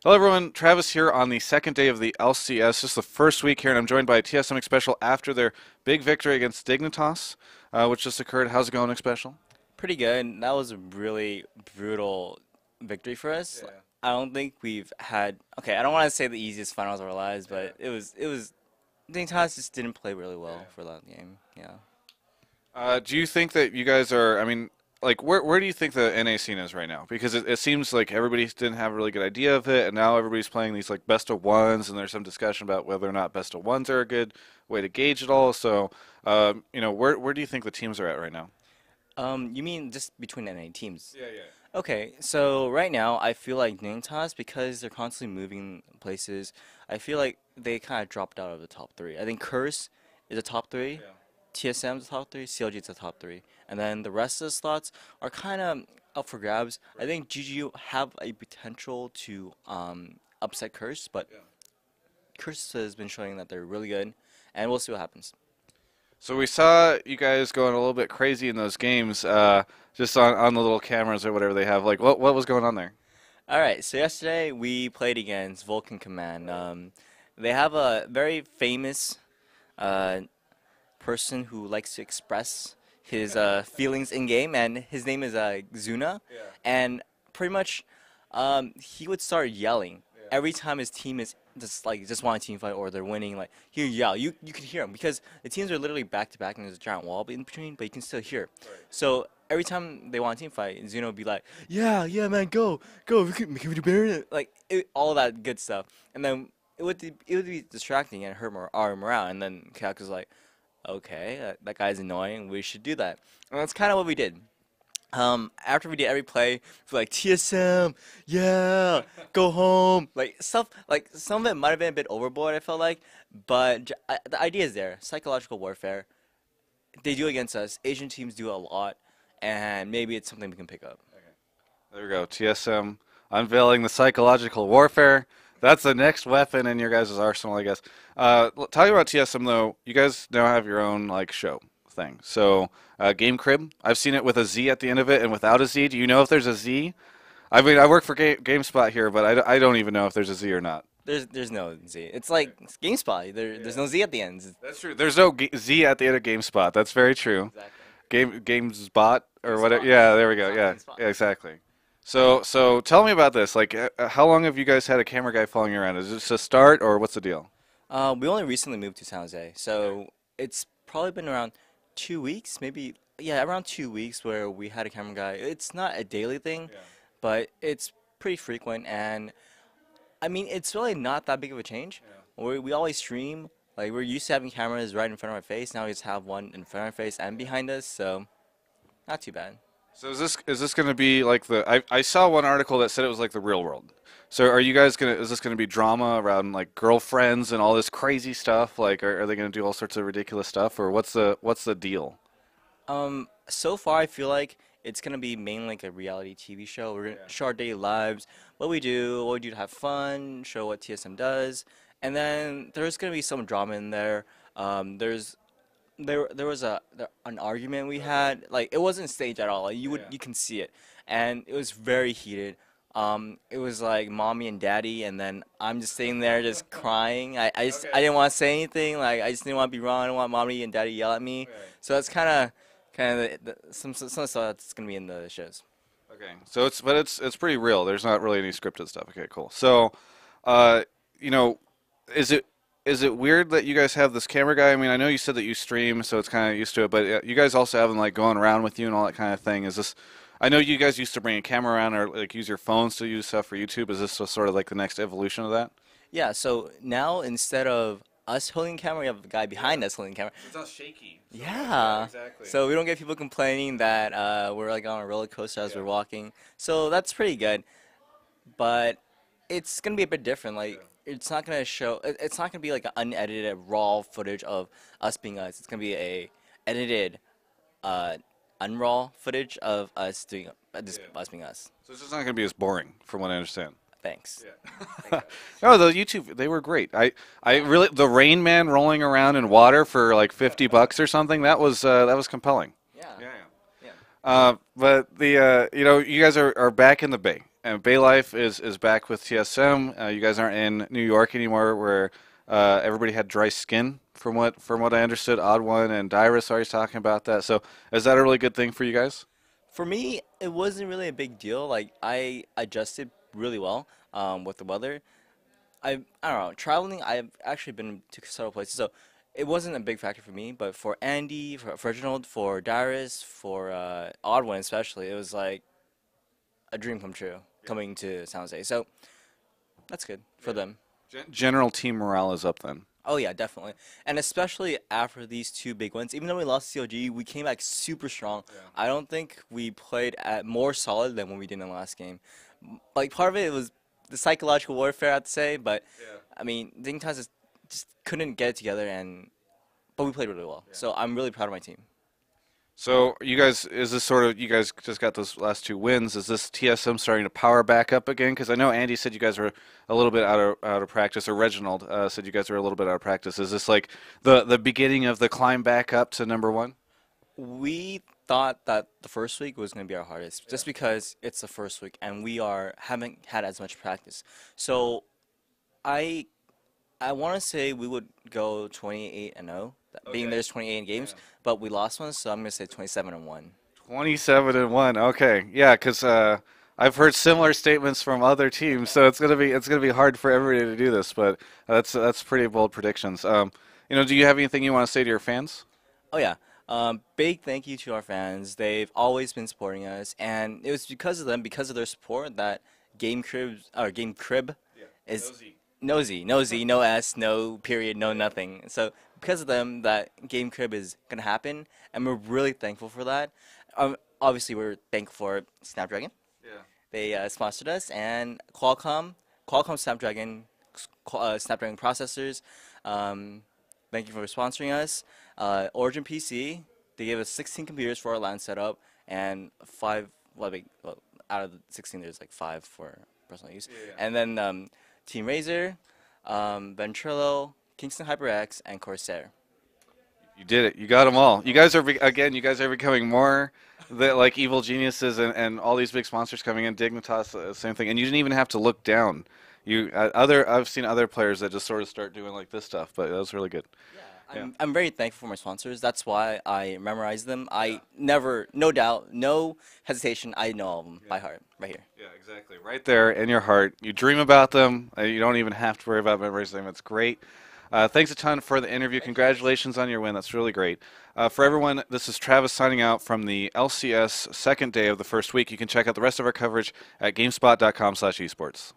Hello everyone, Travis here on the second day of the LCS. Just the first week here, and I'm joined by TSM Xpecial after their big victory against Dignitas, which just occurred. How's it going, Xpecial? Pretty good. That was a really brutal victory for us. Yeah, I don't think we've had, okay, I don't want to say the easiest finals of our lives, yeah, but it was Dignitas just didn't play really well yeah. for that game. Yeah. Do you think that you guys are, like, where do you think the NA scene is right now? Because it seems like everybody didn't have a really good idea of it, and now everybody's playing these, like, best of ones, and there's some discussion about whether or not best of ones are a good way to gauge it all. So, where do you think the teams are at right now? You mean just between NA teams? Yeah, yeah. Okay, so right now I feel like Dignitas, because they're constantly moving places, I feel like they kind of dropped out of the top three. I think Curse is a top three. Yeah. TSM's the top three, CLG is the top three, and then the rest of the slots are kind of up for grabs. I Right. think GGU have a potential to upset Curse, but Yeah. Curse has been showing that they're really good, and we'll see what happens. So we saw you guys going a little bit crazy in those games, just on the little cameras or whatever they have. Like, what was going on there? All right, so yesterday we played against Vulcan Command. They have a very famous uh, person who likes to express his feelings in game, and his name is Zuna. Yeah. And pretty much, he would start yelling Yeah. every time his team is just want a team fight or they're winning. Like he would yell, you could hear him because the teams are literally back to back and there's a giant wall in between, but you can still hear. Right. So every time they want a team fight, Zuna would be like, yeah, yeah, man, go, we can do better. Like all that good stuff, and then it would be distracting and hurt our morale. And then Kayak was like, okay, that guy's annoying. We should do that. And that's kind of what we did. After we did every play, we're like TSM, yeah, go home, like stuff. Like some of it might have been a bit overboard. I felt like, but the idea is there. Psychological warfare. They do against us. Asian teams do a lot, and maybe it's something we can pick up. There we go. TSM unveiling the psychological warfare. That's the next weapon in your guys' arsenal, I guess. Talking about TSM though, you guys now have your own like show thing. So GameCrib, I've seen it with a Z at the end of it and without a Z. Do you know if there's a Z? I mean, I work for GameSpot here, but I don't even know if there's a Z or not. There's no Z. It's like GameSpot. There's no Z at the end. That's true. There's no Z at the end of GameSpot. That's very true. Exactly. GamesBot or whatever. GameSpot. Yeah, there we go. It's not Yeah, GameSpot. yeah, exactly. So tell me about this. Like, how long have you guys had a camera guy following you around? Is this a start or what's the deal? We only recently moved to San Jose, so it's probably been around 2 weeks, maybe. Yeah, around 2 weeks where we had a camera guy. It's not a daily thing, Yeah. but it's pretty frequent, and I mean, it's really not that big of a change. Yeah. We always stream. Like we're used to having cameras right in front of our face. Now we just have one in front of our face and behind us, so not too bad. So is this going to be like I saw one article that said it was like the real world. So are you guys is this going to be drama around like girlfriends and all this crazy stuff? Like are they going to do all sorts of ridiculous stuff or what's the deal? So far I feel like it's gonna be mainly like a reality TV show. We're gonna Yeah. show our daily lives, what we do to have fun, show what TSM does, and then there's gonna be some drama in there. There was an argument we had. Like it wasn't staged at all. Like Yeah. you can see it, and it was very heated. It was like mommy and daddy, and then I'm just sitting there just crying. I Okay. didn't want to say anything. Like I just didn't want to be wrong. I didn't want mommy and daddy to yell at me. Right. So that's kind of some stuff that's gonna be in the shows. Okay. So it's pretty real. There's not really any scripted stuff. Okay, cool. So, uh, you know, is it weird that you guys have this camera guy? I mean, I know you said that you stream, so it's kind of used to it, but you guys also have him like going around with you and all that kind of thing. Is this? I know you guys used to bring a camera around or like use your phones to use stuff for YouTube. Is this sort of like the next evolution of that? Yeah. So now instead of us holding the camera, we have the guy behind us holding the camera. It's not shaky. Yeah. Exactly. So we don't get people complaining that we're like on a roller coaster as we're walking. So that's pretty good. But it's gonna be a bit different. Like it's not gonna show. It's not gonna be like an unedited raw footage of us being us. It's gonna be a edited, uh, unraw footage of us doing just Yeah. us being us. So it's just not going to be as boring, from what I understand. Thanks. Yeah. No, the YouTube they were great. I really the Rain Man rolling around in water for like $50 or something. That was compelling. Yeah. Yeah, Yeah. But you guys are back in the Bay, and Bay Life is back with TSM. You guys aren't in New York anymore, where everybody had dry skin. From what I understood, Odd One and Dyrus always talking about that. So is that a really good thing for you guys? For me, it wasn't really a big deal. Like I adjusted really well with the weather. I don't know, traveling. I've actually been to several places, so it wasn't a big factor for me. But for Andy, for Reginald, for Darius, for Odd One especially, it was like a dream come true coming to San Jose. So that's good for them. General team morale is up then. Oh yeah, definitely. And especially after these two big wins, even though we lost COG, we came back super strong. I don't think we played at more solid than when we did in the last game. Like part of it was the psychological warfare, I'd say, but I mean, Dignitas just couldn't get it together, and but we played really well. So I'm really proud of my team. So you guys, is this sort of you guys just got those last two wins? Is this TSM starting to power back up again? Because I know Andy said you guys were a little bit out of practice, or Reginald said you guys were a little bit out of practice. Is this like the beginning of the climb back up to number one? We thought that the first week was going to be our hardest, just because it's the first week and we are haven't had as much practice. So I I want to say we would go 28 and 0, being Okay. there's 28 games, but we lost one, so I'm gonna say 27 and 1. 27-1. Okay, yeah, because I've heard similar statements from other teams, so it's gonna be hard for everybody to do this, but that's pretty bold predictions. Do you have anything you want to say to your fans? Oh yeah. Big thank you to our fans. They've always been supporting us, and it was because of them, because of their support, that GameCrib is nosy, no S, no period, no nothing. So because of them, that GameCrib is gonna happen, and we're really thankful for that. Obviously, we're thankful for Snapdragon. Yeah. They sponsored us, and Qualcomm Snapdragon, Snapdragon processors. Um, Thank you for sponsoring us. Origin PC, they gave us 16 computers for our LAN setup, and five. Well, out of the 16, there's like five for personal use. And then Team Razer, Ventrilo, Kingston HyperX, and Corsair. You did it. You got them all. You guys are becoming more like evil geniuses, and all these big sponsors coming in. Dignitas, same thing. And you didn't even have to look down. I've seen other players that just sort of start doing like this stuff, but that was really good. Yeah. I'm very thankful for my sponsors. That's why I memorize them. I never, no doubt, no hesitation. I know all of them by heart, right here. Yeah, exactly. Right there in your heart. You dream about them. You don't even have to worry about memorizing them. It's great. Thanks a ton for the interview. Congratulations on your win. That's really great. For everyone, this is Travis signing out from the LCS second day of the first week. You can check out the rest of our coverage at gamespot.com/esports.